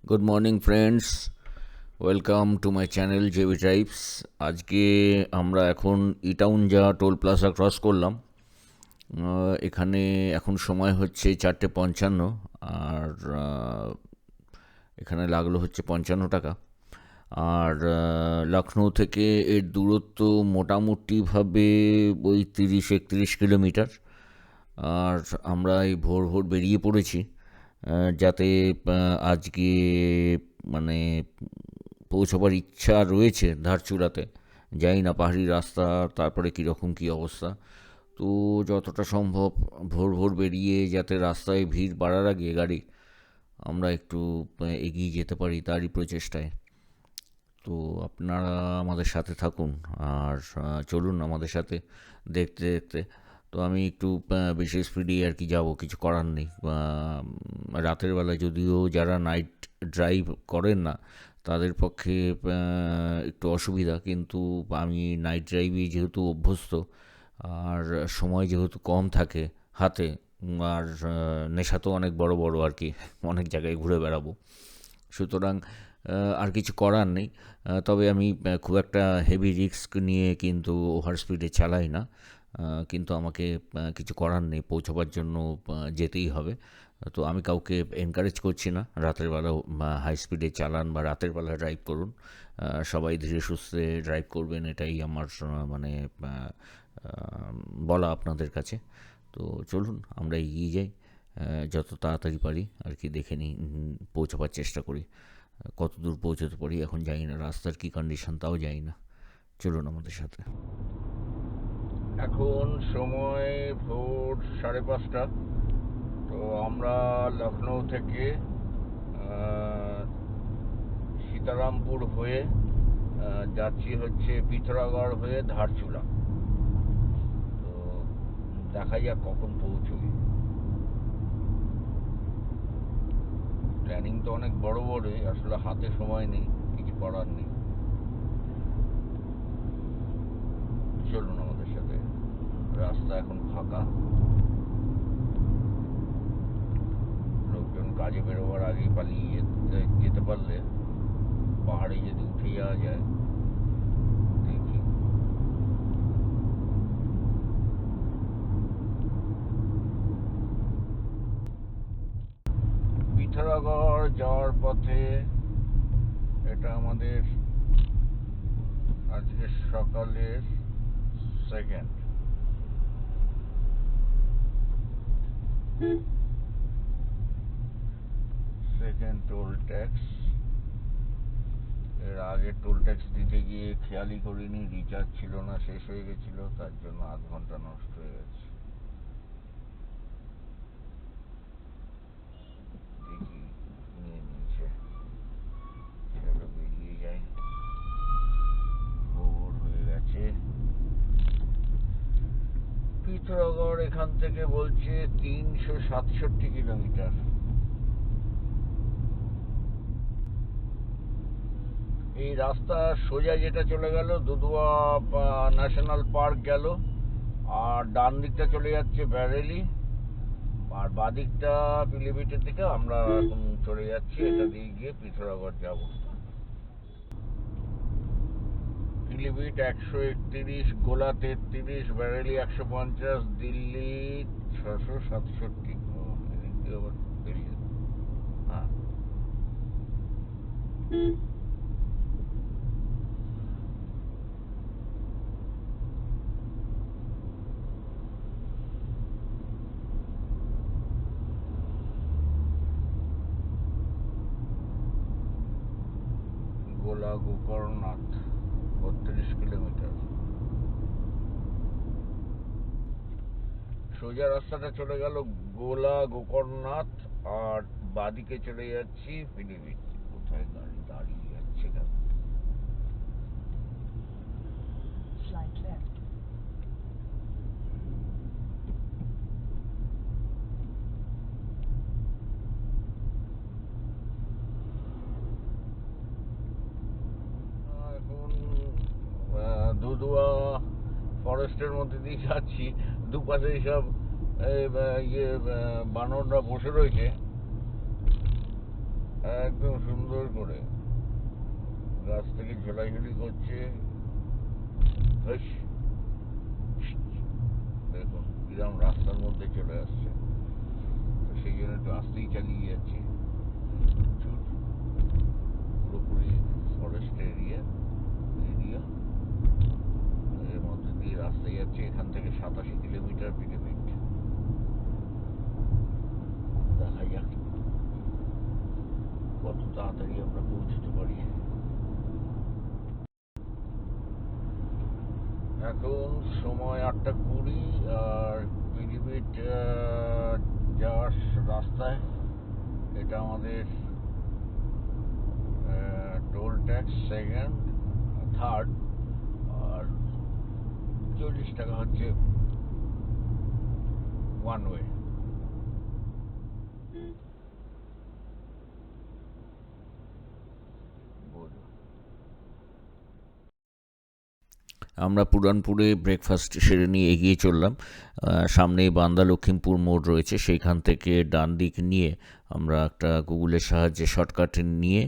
Good morning friends, welcome to my channel JB tribes. আজকে আমরা এখন ইটাউন যা টোল প্লাজা ক্রস করলাম। এখানে এখন সময় হচ্ছে 4:55, আর এখানে লাগলো হচ্ছে 55 টাকা। আর লখনৌ থেকে এর দূরত্ব মোটামুটিভাবে ওই 30-31 কিলোমিটার। আর আমরা এই ভোর ভোর বেরিয়ে পড়েছি, যাতে আজকে মানে পৌঁছবার ইচ্ছা রয়েছে ধারচূড়াতে। জানি না পাহাড়ি রাস্তা তারপরে কীরকম কী অবস্থা। তো যতটা সম্ভব ভোর ভোর বেরিয়ে যাতে রাস্তায় ভিড় বাড়ার আগে গাড়ি আমরা একটু এগিয়ে যেতে পারি, তারই প্রচেষ্টায়। তো আপনারা আমাদের সাথে থাকুন আর চলুন আমাদের সাথে দেখতে দেখতে। তো আমি একটু বেশি স্পিডে আর কি যাব, কিছু করার নেই। রাতের বেলা যদিও যারা নাইট ড্রাইভ করেন না তাদের পক্ষে একটু অসুবিধা, কিন্তু আমি নাইট ড্রাইভে যেহেতু অভ্যস্ত, আর সময় যেহেতু কম থাকে হাতে, আর নেশা তো অনেক বড় বড় আর কি, অনেক জায়গায় ঘুরে বেড়াবো, সুতরাং আর কিছু করার নেই। তবে আমি খুব একটা হেভি রিস্ক নিয়ে কিন্তু ওভার স্পিডে চালাই না, কিন্তু আমাকে কিছু করার নেই, পৌঁছবার জন্য যেতেই হবে। তো আমি কাউকে এনকারেজ করছি না রাতের বেলা হাই স্পিডে চালান বা রাতের বেলা ড্রাইভ করুন। সবাই ধীরে সুস্থে ড্রাইভ করবেন, এটাই আমার মানে বলা আপনাদের কাছে। তো চলুন আমরা এগিয়ে যাই, যত তাড়াতাড়ি পারি আর কি দেখে নিই, পৌঁছাবার চেষ্টা করি। কত দূর পৌঁছতে পারি এখন জানি না, রাস্তার কী কন্ডিশন তাও জানি না। চলুন আমাদের সাথে। এখন সময় ভোর 5:30। তো আমরা লখনৌ থেকে সীতারামপুর হয়ে যাচ্ছি হচ্ছে পিথোরাগড় হয়ে ধারচুলা। তো দেখা যাক কখন পৌঁছই। প্ল্যানিং তো অনেক বড় বড়ই, আসলে হাতে সময় নেই, কিছু করার নেই। চলুন আমাদের সাথে। রাস্তা এখন ফাঁকা, লোকজন কাজে বেরোবার আগেই পালিয়ে যেতে পারলে পাহাড়ে যদি উঠে যাওয়া যায়। দেখি পিথোরাগড় যাওয়ার পথে, এটা আমাদের আজকে সকালের সেকেন্ড টোল ট্যাক্স। এর আগে টোল ট্যাক্স দিতে গিয়ে খেয়ালই করিনি, রিচার্জ ছিল না, শেষ হয়ে গেছিল, তার জন্য আধ ঘন্টা নষ্ট হয়ে গেছে। দেখি নিয়ে নিয়েছে, চলো বেরিয়ে যাই, ভোর হয়ে গেছে। পিথোরাগড় এখান থেকে বলছে 367 কিলোমিটার। এই রাস্তা সোজা যেটা চলে গেল দুধুয়া ন্যাশনাল পার্ক গেল, আর ডান দিকটা চলে যাচ্ছে ব্যারেলি, আর বাদিকটা পিলিভিটের দিকে আমরা এখন চলে যাচ্ছি। এটা দিয়ে গিয়ে পিথোরাগড় যাব। পিলিভিট 131, গোলা 33, ব্যারেলি 150, দিল্লি 667। হ্যাঁ, গোলা গোকর্ণনাথ 32 কিলোমিটার। সোজা রাস্তাটা চলে গেল গোলা গোকর্ণনাথ, আর বাদিকে চলে যাচ্ছি পিলিভিট। কোথায় গাড়ি দাঁড়িয়ে যাচ্ছে কেন? এখন দুধুয়া ফরেস্টের মধ্যে দিয়ে যাচ্ছি, দুপাশে সব ইয়ে বানররা বসে রয়েছে। একদম সুন্দর করে গাছ থেকে ঝোলাঝুলি করছে। বেশ, দেখুন কিরম রাস্তার মধ্যে চলে আসছে, তো সেই জন্য একটু আস্তেই চালিয়ে যাচ্ছি। পুরোপুরি ফরেস্ট এরিয়া এর মধ্যে দিয়ে রাস্তায় যাচ্ছে। এখান থেকে 87 কিলোমিটার প্রতি মিনিট। দেখা যাক কত তাড়াতাড়ি আমরা পৌঁছতে পারি। এখন সময় 8:20, আর পিলিভিট যাওয়ার রাস্তায় এটা আমাদের টোল ট্যাক্স সেকেন্ড, থার্ড, আর 40 টাকা হচ্ছে ওয়ান ওয়ে। আমরা পুরানপুরে ব্রেকফাস্ট সেরে নিয়ে এগিয়ে চললাম। সামনেই বান্দা লক্ষ্মীমপুর মোড় রয়েছে, সেইখান থেকে ডান দিক নিয়ে আমরা একটা গুগলের সাহায্যে শর্টকাট নিয়ে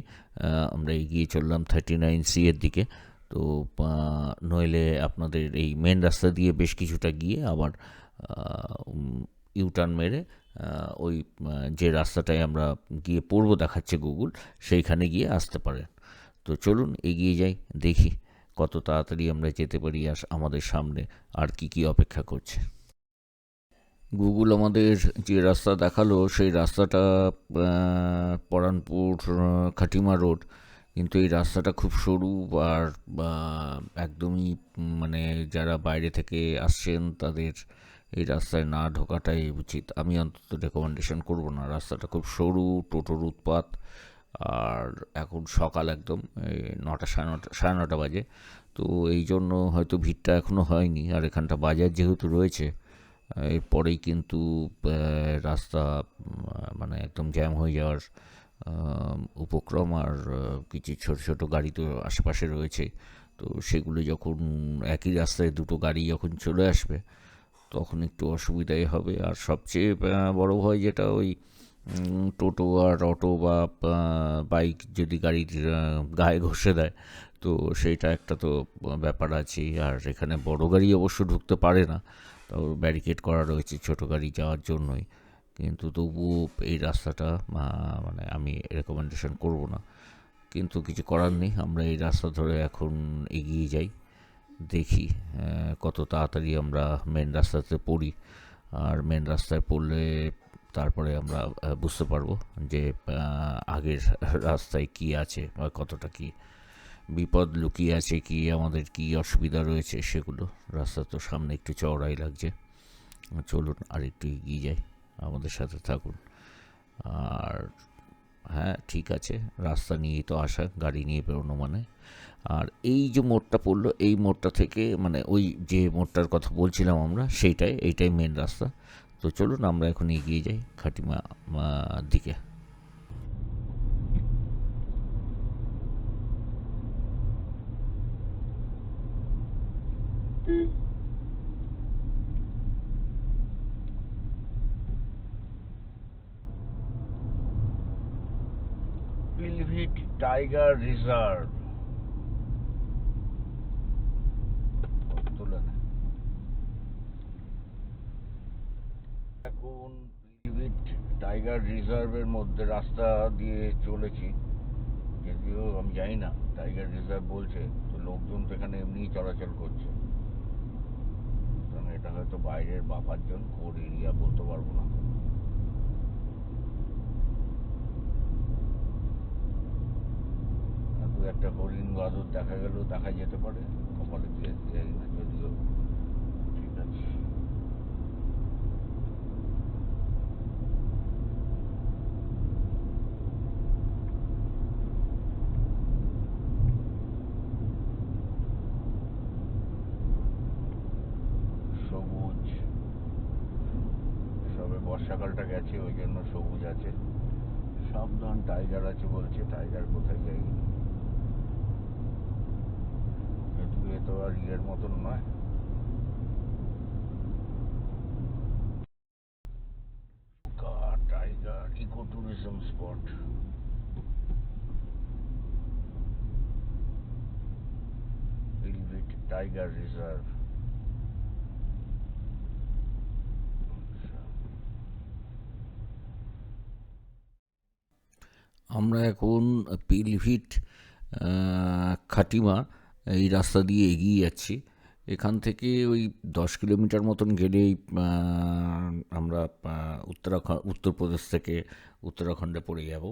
আমরা এগিয়ে চললাম 39C এর দিকে। তো নইলে আপনাদের এই মেন রাস্তা দিয়ে বেশ কিছুটা গিয়ে আবার ইউটার্ন মেরে ওই যে রাস্তাটায় আমরা গিয়ে পড়বো দেখাচ্ছে গুগল, সেইখানে গিয়ে আসতে পারেন। তো চলুন এগিয়ে যাই, দেখি কত তাড়াতাড়ি আমরা যেতে পারি, আর আমাদের সামনে আর কি কি অপেক্ষা করছে। গুগল আমাদের যে রাস্তা দেখালো সেই রাস্তাটা পরানপুর খাটিমা রোড, কিন্তু এই রাস্তাটা খুব সরু আর একদমই মানে যারা বাইরে থেকে আসছেন তাদের এই রাস্তায় না ঢোকাটাই উচিত। আমি অন্তত রেকমেন্ডেশন করবো না। রাস্তাটা খুব সরু, টোটোর উৎপাত, আর এখন সকাল একদম 9টা সাড়ে নটা বাজে। তো এই জন্য হয়তো ভিড়টা এখনও হয়নি। আর এখানটা বাজার যেহেতু রয়েছে, এরপরেই কিন্তু রাস্তা মানে একদম জ্যাম হয়ে যাওয়ার উপক্রম। আর কিছু ছোট ছোট গাড়ি তো আশেপাশে রয়েছে, তো সেগুলো যখন একই রাস্তায় দুটো গাড়ি যখন চলে আসবে তখন একটু অসুবিধাই হবে। আর সবচেয়ে বড় ভয় যেটা, ওই টোটো আর অটো বা বাইক যদি গাড়ির গায়ে ঘষে দেয়, তো সেইটা একটা তো ব্যাপার আছেই। আর এখানে বড় গাড়ি অবশ্য ঢুকতে পারে না, তাও ব্যারিকেড করা রয়েছে ছোট গাড়ি যাওয়ার জন্যই। কিন্তু তবুও এই রাস্তাটা মানে আমি রেকমেন্ডেশন করব না, কিন্তু কিছু করার নেই। আমরা এই রাস্তা ধরে এখন এগিয়ে যাই, দেখি কত তাড়াতাড়ি আমরা মেন রাস্তাতে পড়ি। আর মেন রাস্তায় পড়লে তারপরে আমরা বুঝতে পারবো যে আগের রাস্তায় কি আছে বা কতটা কি বিপদ লুকিয়ে আছে, কি আমাদের কি অসুবিধা রয়েছে সেগুলো। রাস্তা তো সামনে একটু চওড়াই লাগছে। চলুন আর একটু এগিয়ে যাই, আমাদের সাথে থাকুন। আর হ্যাঁ, ঠিক আছে, রাস্তা নিয়েই তো আসা, গাড়ি নিয়ে বেরোনো মানে। আর এই যে মোড়টা পড়লো, এই মোড়টা থেকে মানে ওই যে মোড়টার কথা বলছিলাম আমরা, এইটাই মেন রাস্তা। তো চলুন আমরা এখন এগিয়ে যাই খাটিমা দিকে। পিলভিট টাইগার রিজার্ভ তুলে নেয়। এখন পিলভিট টাইগার রিজার্ভের মধ্যে রাস্তা দিয়ে চলেছি, যদিও আমি জানি না টাইগার রিজার্ভ বলছে তো লোকজন তো এখানে এমনিই চলাচল করছে, কারণ এটা হয়তো বাইরের বা 5 জন কোর এরিয়া বলতে পারবো না। দু একটা হরিণ বাদর দেখা গেল, দেখা যেতে পারে, কপালে কি আছে জানি না, যদিও ঠিক আছে। সবুজ, সবে বর্ষাকালটা গেছে ওই জন্য সবুজ আছে। সাবধান, টাইগার আছে বলছে, টাইগার কোথায় যাই, যদিও এ তো আর ইয়ের মতন নয়। Tiger eco tourism spot. Tiger reserve. আমরা এখন পিলভিট খাটিমা এই রাস্তা দিয়ে এগিয়ে যাচ্ছি। এখান থেকে ওই 10 কিলোমিটার মতন গেলেই আমরা উত্তরপ্রদেশ থেকে উত্তরাখণ্ডে পড়ে যাব।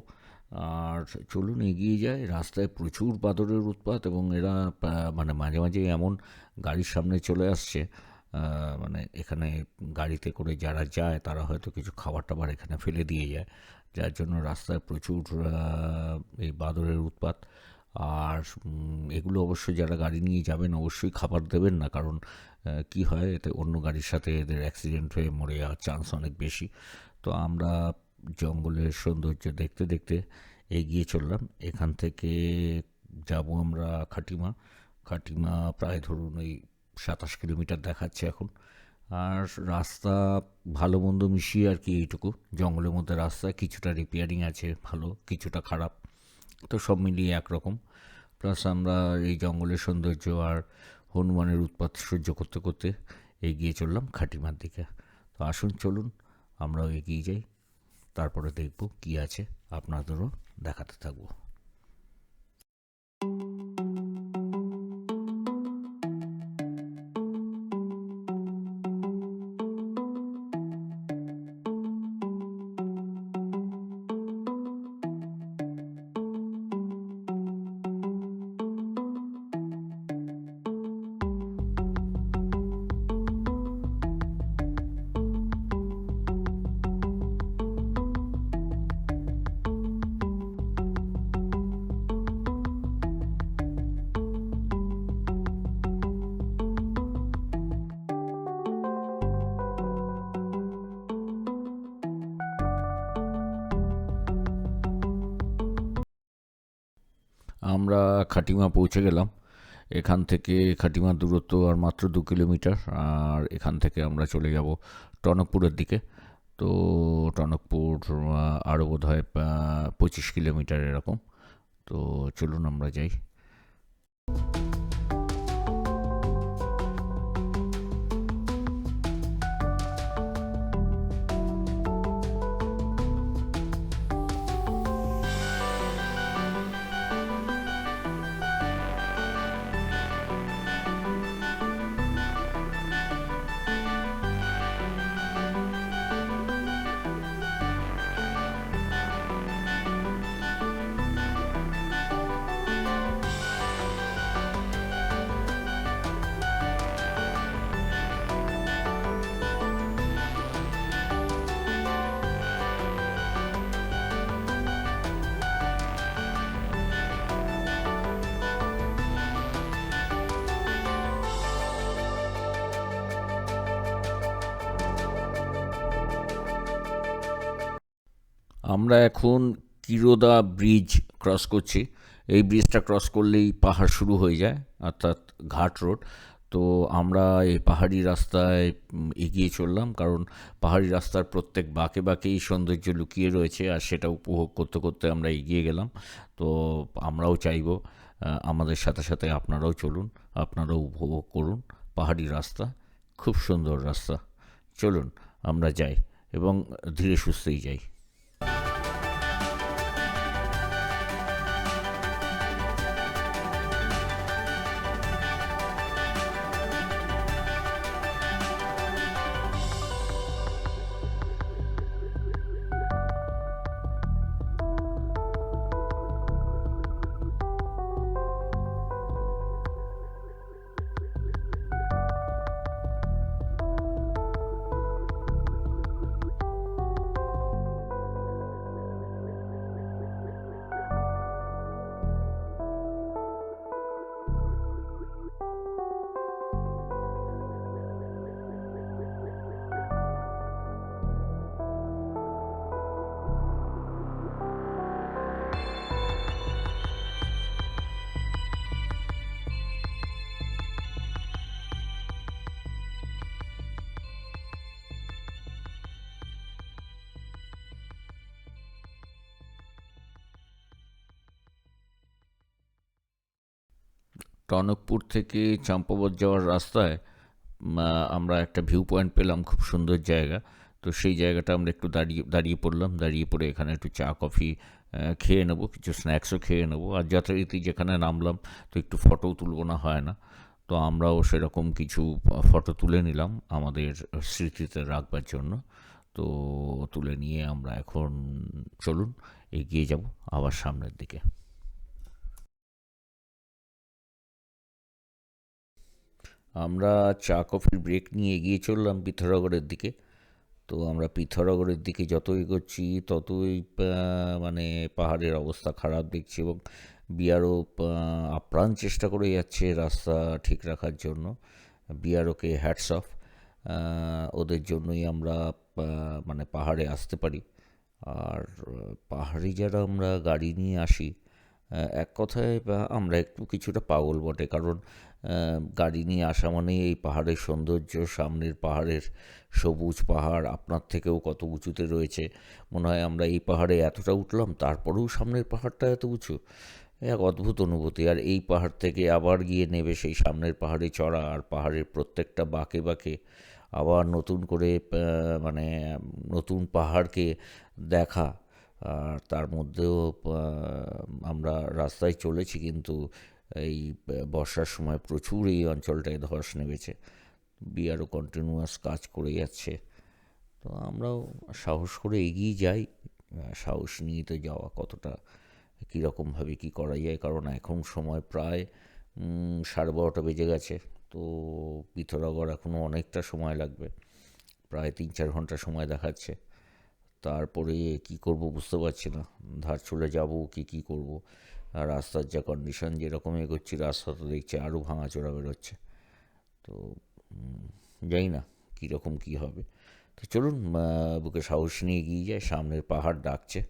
আর চলুন এগিয়ে যায়। রাস্তায় প্রচুর বাদরের উৎপাত এবং এরা মানে মাঝে মাঝে এমন গাড়ির সামনে চলে আসছে, মানে এখানে গাড়িতে করে যারা যায় তারা হয়তো কিছু খাবার টাবার এখানে ফেলে দিয়ে যায়, যার জন্য রাস্তায় প্রচুর এই বাদরের উৎপাত। আর এগুলো অবশ্যই যারা গাড়ি নিয়ে যাবেন অবশ্যই খাবার দেবেন না, কারণ কি হয় এতে অন্য গাড়ির সাথে এদের অ্যাক্সিডেন্ট হয়ে মরে যাওয়ার চান্স অনেক বেশি। তো আমরা জঙ্গলের সৌন্দর্য দেখতে দেখতে এগিয়ে চললাম। এখান থেকে যাব আমরা খাটিমা। খাটিমা প্রায় ধরুন ওই 27 কিলোমিটার দেখাচ্ছে এখন। আর রাস্তা ভালো মন্দ মিশিয়ে আর কি এইটুকু। জঙ্গলের মধ্যে রাস্তা কিছুটা রিপেয়ারিং আছে ভালো, কিছুটা খারাপ, তো সব মিলিয়ে একরকম। প্লাস আমরা এই জঙ্গলের সৌন্দর্য আর হনুমানের উৎপাত সহ্য করতে করতে এগিয়ে চললাম খাটিমার দিকে। তো আসুন চলুন আমরাও এগিয়ে যাই, তারপরে দেখব কি আছে, আপনাদেরও দেখাতে থাকবো। আমরা খাটিমা পৌঁছে গেলাম। এখান থেকে খাটিমার দূরত্ব আর মাত্র 2 কিলোমিটার। আর এখান থেকে আমরা চলে যাব টনকপুরের দিকে। তো টনকপুর আরও বোধ হয় 25 কিলোমিটার এরকম। তো চলুন আমরা যাই। আমরা এখন কিরোদা ব্রিজ ক্রস করছি। এই ব্রিজটা ক্রস করলেই পাহাড় শুরু হয়ে যায়, অর্থাৎ ঘাট রোড। তো আমরা এই পাহাড়ি রাস্তায় এগিয়ে চললাম, কারণ পাহাড়ি রাস্তার প্রত্যেক বাঁকে বাঁকেই সৌন্দর্য লুকিয়ে রয়েছে, আর সেটা উপভোগ করতে করতে আমরা এগিয়ে গেলাম। তো আমরাও চাইব আমাদের সাথে সাথে আপনারাও চলুন, আপনারাও উপভোগ করুন পাহাড়ি রাস্তা। খুব সুন্দর রাস্তা। চলুন আমরা যাই এবং ধীরে সুস্থেই যাই। টনকপুর থেকে চম্পাবত যাওয়ার রাস্তায় আমরা একটা ভিউ পয়েন্ট পেলাম, খুব সুন্দর জায়গা। তো সেই জায়গাটা আমরা একটু দাঁড়িয়ে পড়লাম। দাঁড়িয়ে পড়ে এখানে একটু চা কফি খেয়ে নেবো, কিছু স্ন্যাক্সও খেয়ে নেবো। আর যথারীতি যেখানে নামলাম তো একটু ফটোও তুলবো না হয় না। তো আমরাও সেরকম কিছু ফটো তুলে নিলাম আমাদের স্মৃতিতে রাখবার জন্য। তো তুলে নিয়ে আমরা এখন চলুন এগিয়ে যাব আবার সামনের দিকে। আমরা চা কফির ব্রেক নিয়ে এগিয়ে চললাম পিথোরাগড়ের দিকে। তো আমরা পিথোরাগড়ের দিকে যত এগোচ্ছি ততই মানে পাহাড়ের অবস্থা খারাপ দেখছি, এবং বিআরও আপ্রাণ চেষ্টা করে যাচ্ছে রাস্তা ঠিক রাখার জন্য। বিআরওকে হ্যাটস অফ, ওদের জন্যই আমরা মানে পাহাড়ে আসতে পারি। আর পাহাড়ে যারা আমরা গাড়ি নিয়ে আসি, এক কথায় আমরা একটু কিছুটা পাগল বটে, কারণ গাড়ি নিয়ে আসা মানেই এই পাহাড়ের সৌন্দর্য, সামনের পাহাড়ের সবুজ পাহাড় আপনার থেকেও কত উঁচুতে রয়েছে। মনে হয় আমরা এই পাহাড়ে এতটা উঠলাম, তারপরেও সামনের পাহাড়টা এত উঁচু। এক অদ্ভুত অনুভূতি। আর এই পাহাড় থেকে আবার গিয়ে নেবে সেই সামনের পাহাড়ে চড়া, আর পাহাড়ের প্রত্যেকটা বাঁকে বাঁকে আবার নতুন করে মানে নতুন পাহাড়কে দেখা। আর তার মধ্যেও আমরা রাস্তায় চলেছি, কিন্তু এই বর্ষার সময় প্রচুর এই অঞ্চলটায় ধস নেমেছে। বিআরও কন্টিনিউয়াস কাজ করে যাচ্ছে। তো আমরাও সাহস করে এগিয়ে যাই। সাহস নিয়ে তো যাওয়া কতটা কীরকমভাবে কী করা যায়, কারণ এখন সময় প্রায় 12:30 বেজে গেছে। তো পিথোরাগড় এখনও অনেকটা সময় লাগবে, প্রায় 3-4 ঘন্টা সময় দেখাচ্ছে। তারপরে কি করব বুঝতে পারছি না, ধারচুলা যাব কি করব। আর রাস্তার যা কন্ডিশন, যেরকম এগোচ্ছি রাস্তা তো দেখছি আরও ভাঙাচোরা বেরোচ্ছে। তো জানি না কীরকম কী হবে। তো চলুন বুকে সাহস নিয়ে এগিয়ে যায়। সামনের পাহাড় ডাকছে,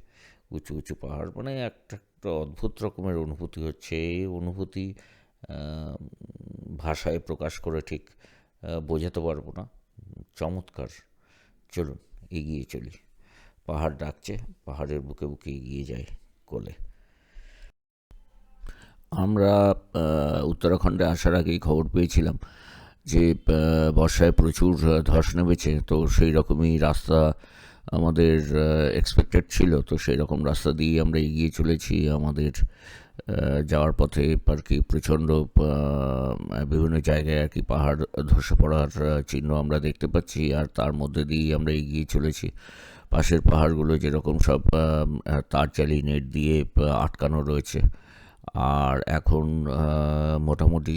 উঁচু উঁচু পাহাড়, মানে একটা একটা অদ্ভুত রকমের অনুভূতি হচ্ছে। এই অনুভূতি ভাষায় প্রকাশ করে ঠিক বোঝাতে পারবো না। চমৎকার। চলুন এগিয়ে চলি। পাহাড় ডাকছে, পাহাড়ের বুকে বুকে এগিয়ে যাই কোলে। আমরা উত্তরাখণ্ডে আসার আগেই খবর পেয়েছিলাম যে বর্ষায় প্রচুর ধস নেমেছে। তো সেই রকমই রাস্তা আমাদের এক্সপেক্টেড ছিল। তো সেই রকম রাস্তা দিয়ে আমরা এগিয়ে চলেছি। আমাদের যাওয়ার পথে আর কি প্রচণ্ড বিভিন্ন জায়গায় আর কি পাহাড় ধসে পড়ার চিহ্ন আমরা দেখতে পাচ্ছি। আর তার মধ্যে দিয়েই আমরা এগিয়ে চলেছি। পাশের পাহাড়গুলো যেরকম সব তার জালি নেট দিয়ে আটকানো রয়েছে। আর এখন মোটামুটি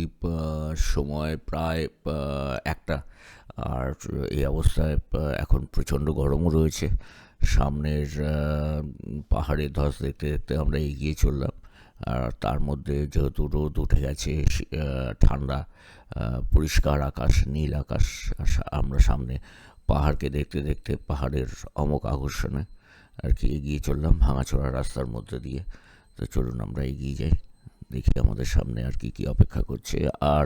সময় প্রায় 1টা। আর এই অবস্থায় এখন প্রচণ্ড গরমও রয়েছে। সামনের পাহাড়ে ধস দেখতে দেখতে আমরা এগিয়ে চললাম। আর তার মধ্যে যেহেতু রোদ উঠে গেছে, ঠান্ডা পরিষ্কার আকাশ, নীল আকাশ, আমরা সামনে পাহাড়কে দেখতে দেখতে পাহাড়ের অমোঘ আকর্ষণে আর কি এগিয়ে চললাম ভাঙাচোরা রাস্তার মধ্যে দিয়ে। তো চলুন আমরা এগিয়ে যাই, দেখি আমাদের সামনে আর কি অপেক্ষা করছে। আর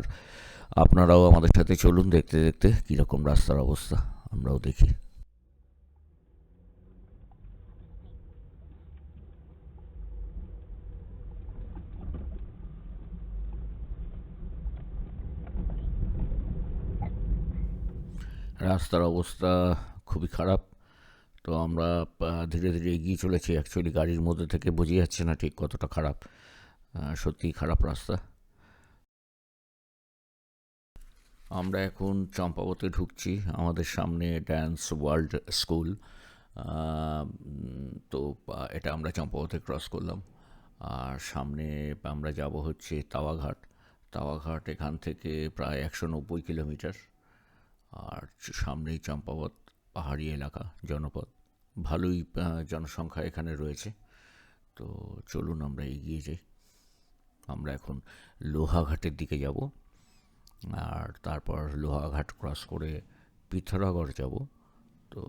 আপনারাও আমাদের সাথে চলুন, দেখতে দেখতে কীরকম রাস্তার অবস্থা আমরাও দেখি। রাস্তার অবস্থা খুবই খারাপ। তো আমরা ধীরে ধীরে এগিয়ে চলেছি। অ্যাকচুয়ালি গাড়ির মধ্যে থেকে বোঝা যাচ্ছে না ঠিক কতটা খারাপ। সত্যিই খারাপ রাস্তা। আমরা এখন চম্পাবতে ঢুকছি। আমাদের সামনে ড্যান্স ওয়ার্ল্ড স্কুল। তো এটা আমরা চম্পাবতে ক্রস করলাম। আর সামনে আমরা যাব হচ্ছে তাওয়াঘাট। তাওয়াঘাট এখান থেকে প্রায় 190 কিলোমিটার। আর সামনেই চম্পাবত, পাহাড়ি এলাকা, জনপদ, ভালোই জনসংখ্যা এখানে রয়েছে। তো চলুন আমরা এগিয়ে যাই। আমরা এখন লোহাঘাটের দিকে যাব। আর তারপর লোহাঘাট ক্রস করে পিথোরাগড় যাব। তো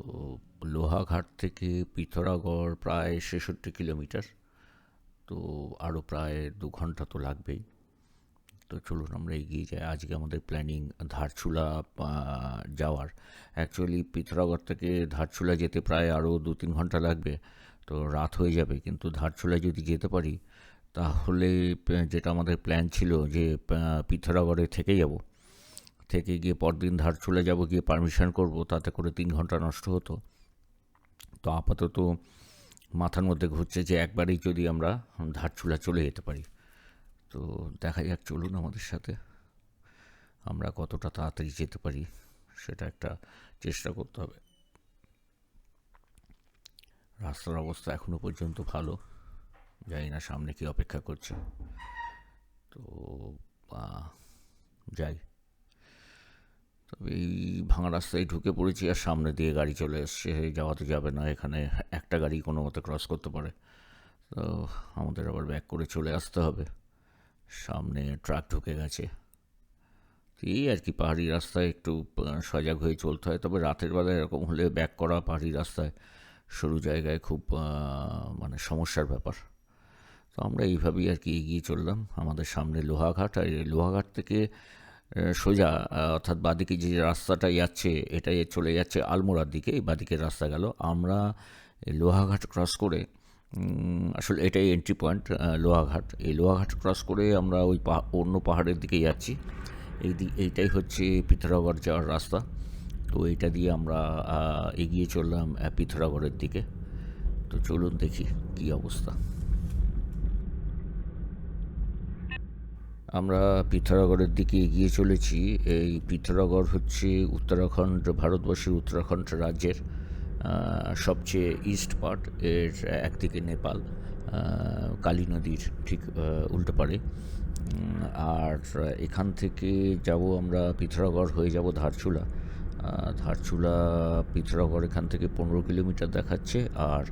লোহাঘাট থেকে পিথোরাগড় প্রায় 66 কিলোমিটার। তো আরও প্রায় 2 ঘন্টা তো লাগবেই। তো চলুন আমরা এগিয়ে যাই। আজকে আমাদের প্ল্যানিং ধারচুলা যাওয়ার। অ্যাকচুয়ালি পিথোরাগড় থেকে ধারচুলা যেতে প্রায় আরও 2-3 ঘন্টা লাগবে। তো রাত হয়ে যাবে, কিন্তু ধারচুলায় যদি যেতে পারি তাহলে যেটা আমাদের প্ল্যান ছিল যে পিথোরাগড়ে থেকে যাব, থেকে গিয়ে পরদিন ধারচুলা যাব, গিয়ে পারমিশন করব, তাতে করে 3 ঘন্টা নষ্ট হতো। তো আপাতত মাথার মধ্যে ঘুরছে যে একবারেই যদি আমরা ধারচুলা চলে যেতে পারি। তো দেখা যাক, চলুন আমাদের সাথে, আমরা কতটা তাড়াতাড়ি যেতে পারি সেটা একটা চেষ্টা করতে হবে। রাস্তার অবস্থা এখনো পর্যন্ত ভালো, জানি না সামনে কি অপেক্ষা করছে। তো যাই, তবে এই ভাঙা রাস্তায় ঢুকে পড়েছি আর সামনে দিয়ে গাড়ি চলে এসছে, যাওয়া তো যাবে না, এখানে একটা গাড়ি কোনো মতে ক্রস করতে পারে। তো আমাদের আবার ব্যাক করে চলে আসতে হবে, সামনে ট্রাক ঢুকে গেছে। এই আর কি, পাহাড়ি রাস্তায় একটু সজাগ হয়ে চলতে হয়। তবে রাতের বেলায় এরকম হলে ব্যাক করা পাহাড়ি রাস্তায় সরু জায়গায় খুব মানে সমস্যার ব্যাপার। তো আমরা এইভাবেই আর কি এগিয়ে চললাম। আমাদের সামনে লোহাঘাট, আর এই লোহাঘাট থেকে সোজা অর্থাৎ বাদিকে যে রাস্তাটা যাচ্ছে এটাই চলে যাচ্ছে আলমোড়ার দিকে, এই বাদিকের রাস্তা গেল। আমরা এই লোহাঘাট ক্রস করে, আসলে এটাই এন্ট্রি পয়েন্ট লোহাঘাট, এই লোহাঘাট ক্রস করে আমরা ওই অন্য পাহাড়ের দিকে যাচ্ছি। এইটাই হচ্ছে পিথোরাগড় যাওয়ার রাস্তা। তো এইটা দিয়ে আমরা এগিয়ে চললাম পিথোরাগড়ের দিকে। তো চলুন দেখি কী অবস্থা। আমরা পিথোরাগড়ের দিকে এগিয়ে চলেছি। এই পিথোরাগড় হচ্ছে উত্তরাখণ্ড, ভারতবর্ষের উত্তরাখণ্ড রাজ্যের সবচেয়ে ইস্ট পার্ট। এর একদিকে নেপাল, কালী নদীর ঠিক উল্টো পারে। আর এখান থেকে যাব আমরা পিথোরাগড় হয়ে যাব ধারচুলা। ধারচুলা পিথোরাগড় এখান থেকে 15 কিলোমিটার দেখাচ্ছে, আর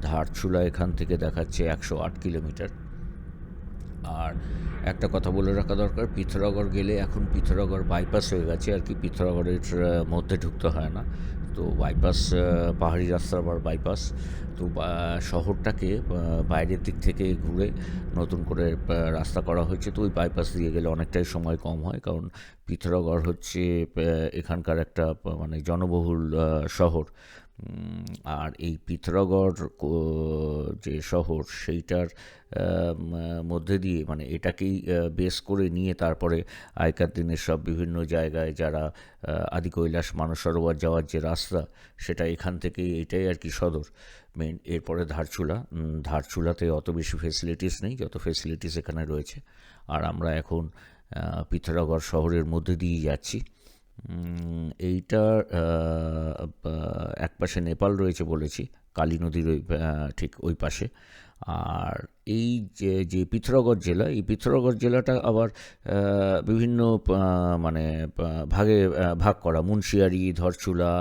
ধারচুলা এখান থেকে দেখাচ্ছে 108 কিলোমিটার। আর একটা কথা বলে রাখা দরকার, পিথোরাগড় গেলে এখন পিথোরাগড় বাইপাস হয়ে গেছে আর কি, পিথোরাগড়ের মধ্যে ঢুকতে হয় না। তো বাইপাস, পাহাড়ি রাস্তার আবার বাইপাস। তো শহরটাকে বাইরের দিক থেকে ঘুরে নতুন করে রাস্তা করা হয়েছে। তো ওই বাইপাস দিয়ে গেলে অনেকটাই সময় কম হয়, কারণ পিথোরাগড় হচ্ছে এখানকার একটা মানে জনবহুল শহর। আর এই পিথোরাগড় যে শহর সেইটার মধ্যে দিয়ে, মানে এটাকেই বেস করে নিয়ে তারপরে আগেকার দিনের সব বিভিন্ন জায়গায় যারা আদি কৈলাস মানসরোবর যাওয়ার যে রাস্তা, সেটা এখান থেকেই, এটাই আর কি সদর মেন। এরপরে ধারচুলা। ধারচুলাতে অত বেশি ফেসিলিটিস নেই যত ফেসিলিটিস এখানে রয়েছে। আর আমরা এখন পিথোরাগড় শহরের মধ্যে দিয়ে যাচ্ছি। এইটার এক পাশে নেপাল রয়েছে বলেছি, কালী নদীর ওই ঠিক ওই পাশে। আর এই যে পিথোরাগড় জেলা, এই পিথোরাগড় জেলাটা আবার বিভিন্ন মানে ভাগে ভাগ করা, মুন্সিয়ারি, ধরচুলা,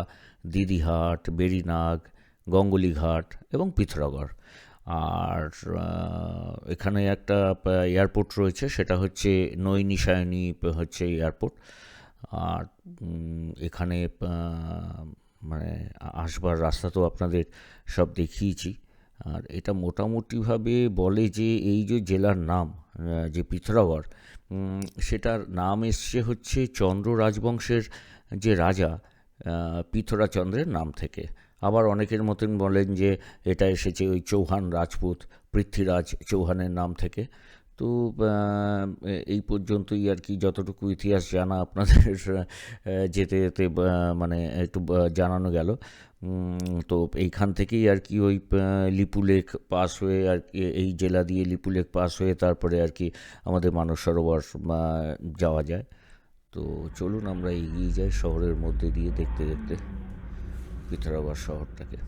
দিদিহাট, বেরিনাগ, গঙ্গলিঘাট এবং পিথোরাগড়। আর এখানে একটা এয়ারপোর্ট রয়েছে, সেটা হচ্ছে নৈনিশায়নী হচ্ছে এয়ারপোর্ট। আর এখানে মানে আসবার রাস্তা তো আপনাদের সব দেখিয়েছি। আর এটা মোটামুটিভাবে বলে যে এই যে জেলার নাম, যে পিথোরাগড়, সেটার নাম এসছে হচ্ছে চন্দ্র রাজবংশের যে রাজা পৃথ্বরাজচন্দ্রের নাম থেকে। আবার অনেকের মতন বলেন যে এটা এসেছে ওই চৌহান রাজপুত পৃথ্বীরাজ চৌহানের নাম থেকে। তো এই পর্যন্তই আর কি, যতটুকু ইতিহাস জানা আপনাদের যেতে যেতে মানে একটু জানানো গেল। তো এইখান থেকেই আর কি ওই লিপুলেক পাস হয়ে আর কি, এই জেলা দিয়ে লিপুলেক পাস হয়ে তারপরে আর কি আমাদের মানস সরোবর যাওয়া যায়। তো চলুন আমরা এগিয়ে যাই শহরের মধ্যে দিয়ে, দেখতে দেখতে পিথোরাগড় শহরটাকে।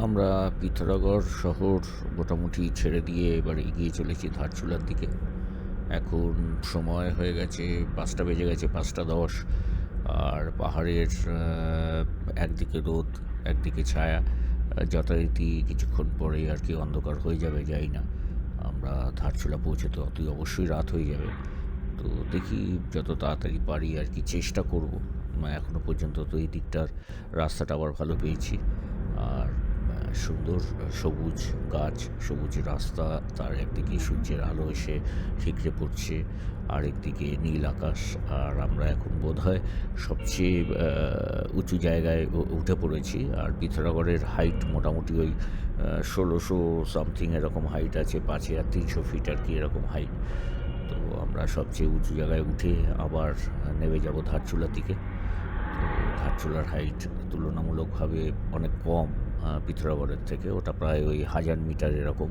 আমরা পিথোরাগড় শহর মোটামুটি ছেড়ে দিয়ে এবার এগিয়ে চলেছি ধারচুলার দিকে। এখন সময় হয়ে গেছে 5টা বেজে গেছে, 5টা 10। আর পাহাড়ের একদিকে রোদ একদিকে ছায়া, যথারীতি কিছুক্ষণ পরেই আর কি অন্ধকার হয়ে যাবে। যাই না, আমরা ধারচুলা পৌঁছতে অতি অবশ্যই রাত হয়ে যাবে। তো দেখি যত তাড়াতাড়ি পারি আর কি চেষ্টা করব। এখনও পর্যন্ত তো এই দিকটার রাস্তাটা আবার ভালো পেয়েছি। আর সুন্দর সবুজ গাছ, সবুজ রাস্তা, তার একদিকে সূর্যের আলো এসে ঠিকরে পড়ছে, আর একদিকে নীল আকাশ। আর আমরা এখন বোধহয় সবচেয়ে উঁচু জায়গায় উঠে পড়েছি। আর পিথোরাগড়ের হাইট মোটামুটি ওই 1600 সামথিং এরকম হাইট আছে, 5300 ফিট আর কি এরকম হাইট। তো আমরা সবচেয়ে উঁচু জায়গায় উঠে আবার নেমে যাব ধারচুলার দিকে। তো ধারচুলার হাইট তুলনামূলকভাবে অনেক কম পিথোরাগড়ের থেকে। ওটা প্রায় ওই 1000 মিটার এরকম,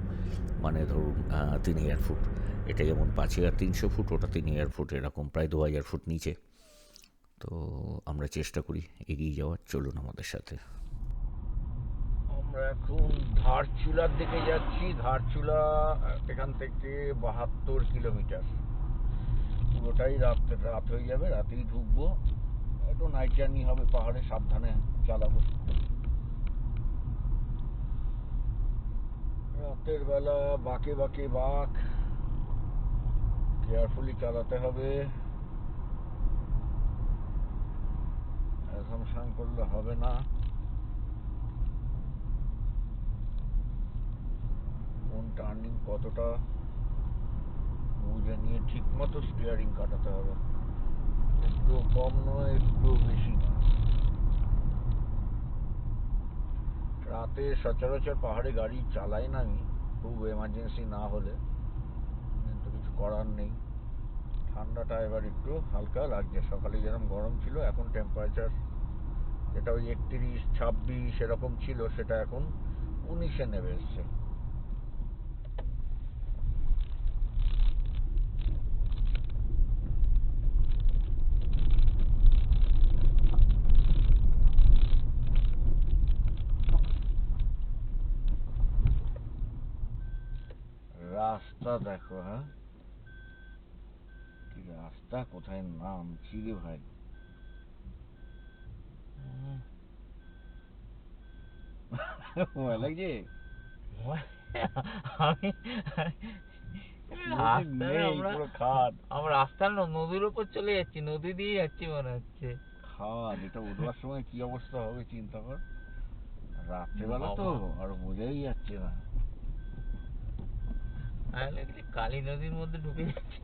মানে ধরুন 3000 ফুট। এটা যেমন 5300 ফুট, ওটা 3000 ফুট, এরকম প্রায় 2000 ফুট নিচে। তো আমরা চেষ্টা করি এগিয়ে যাওয়ার, চলুন আমাদের সাথে। আমরা এখন ধারচুলার দিকে যাচ্ছি। ধারচুলা এখান থেকে 72 কিলোমিটার। পুরোটাই রাত হয়ে যাবে, রাতেই ঢুকবো। একটু নাইট জার্নি হবে, পাহাড়ে সাবধানে চালাবো। রাতের বেলা বাঁকে বাঁকে বাঁক, কেয়ারফুলি চালাতে হবে। অ্যাসাম্পশন করলে হবে না। কোন টার্নিং কতটা বুঝে নিয়ে ঠিক মতো স্টিয়ারিং কাটাতে হবে। একটু কম নয়, একটু বেশি নয়। রাতে সচরাচর পাহাড়ে গাড়ি চালাই না আমি, খুব এমার্জেন্সি না হলে, কিন্তু কিছু করার নেই। ঠান্ডাটা এবার একটু হালকা লাগছে। সকালে যেরকম গরম ছিল, এখন টেম্পারেচার যেটা ওই 31-26 এরকম ছিল, সেটা এখন 19-এ নেমে এসছে। রাস্তা দেখো, হ্যাঁ কি রাস্তা, কোথায় নামছি রে ভাই। ভয় লাগছে। আমি রাস্তায় আমরা পুরো খাদ আমরা রাস্তার নদীর উপর চলে যাচ্ছি, নদী দিয়ে যাচ্ছি মনে হচ্ছে। খাদ, এটা উঠবার সময় কি অবস্থা হবে চিন্তা কর। রাত্রেবেলা তো আর বোঝাই যাচ্ছে না। আমি লাগছে কালী নদীর মধ্যে ঢুকে যাচ্ছি।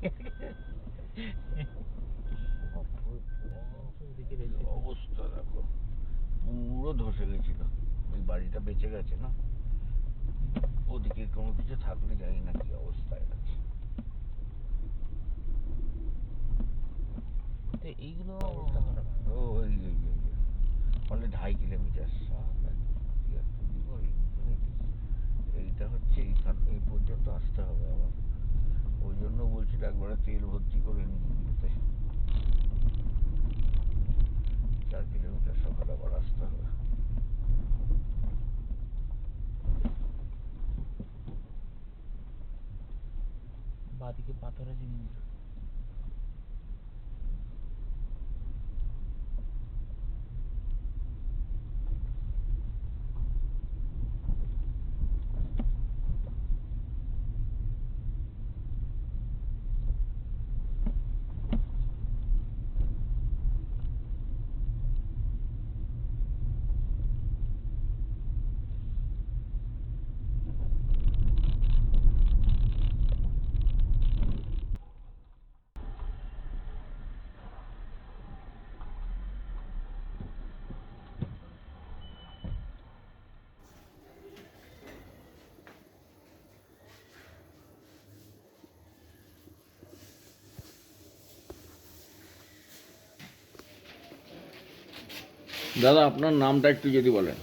কি অবস্থা দেখো, পুরো ধসে গেছিল। ওই বাড়িটা বেঁচে গেছে না, ওদিকে কোনো কিছু থাকলে জানি না কি অবস্থায় আছে। তো এইগুলো অবস্থা খারাপ। ওই অনলি 2.5 কিলোমিটার। এইটা হচ্ছে এইখান, এই পর্যন্ত আসতে হবে আবার। ওই জন্য বলছিল একবারে তেল ভর্তি করে নিয়ে যেতে। 4 কিলোমিটার সকালে আবার আসতে হবে। বাদিকে পাথর আছে কিন্তু। দাদা আপনার নামটা একটু যদি বলেন,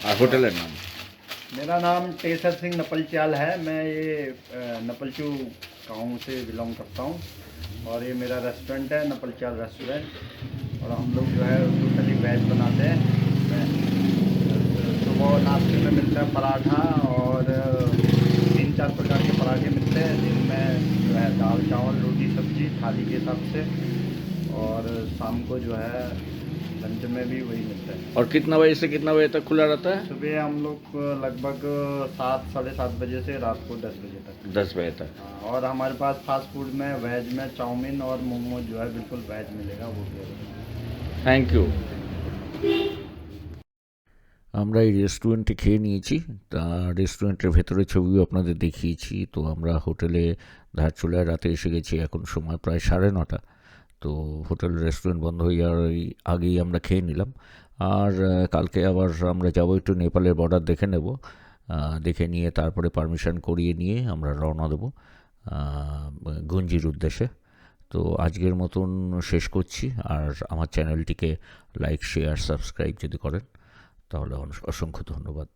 আর হোটেলের নাম। मेरा नाम टेसर सिंह नपलचाल है। मैं ये नपलचू गांव से बिलोंग करता हूँ और ये मेरा रेस्टोरेंट है, नपलचाल रेस्टोरेंट। और हम लोग जो है टोटली वेज बनाते हैं। सुबह नाश्ते में मिलता है पराठा, और 3-4 प्रकार के पराठे मिलते हैं, जिनमें जो है दाल चावल रोटी सब्जी थाली के हिसाब से। और शाम को जो है लंच में भी वही मिलता है। और कितना बजे से कितना बजे तक खुला रहता है? सुबह हम लोग लगभग 7-7:30 बजे से रात को 10 बजे तक। 10 बजे तक। हाँ, और हमारे पास फास्ट फूड में वेज में चाउमीन और मोमो जो है बिल्कुल वेज मिलेगा, वो भी अवेलेबल है। Thank you. আমরা এই রেস্টুরেন্টে খেয়ে নিয়েছি, তা রেস্টুরেন্টের ভেতরে ছবিও আপনাদের দেখিয়েছি। তো আমরা হোটেলে ধারচুলায় রাতে এসে গেছি, এখন সময় প্রায় 9:30। তো হোটেল রেস্টুরেন্ট বন্ধ হয়ে যাওয়ার আগেই আমরা খেয়ে নিলাম। আর কালকে আবার আমরা যাবো একটু নেপালের বর্ডার দেখে নেব, দেখে নিয়ে তারপরে পারমিশন করিয়ে নিয়ে আমরা রওনা দেবো গুঞ্জির উদ্দেশ্যে। তো আজকের মতন শেষ করছি। আর আমার চ্যানেলটিকে লাইক, শেয়ার, সাবস্ক্রাইব যদি করেন তাহলে অসংখ্য ধন্যবাদ।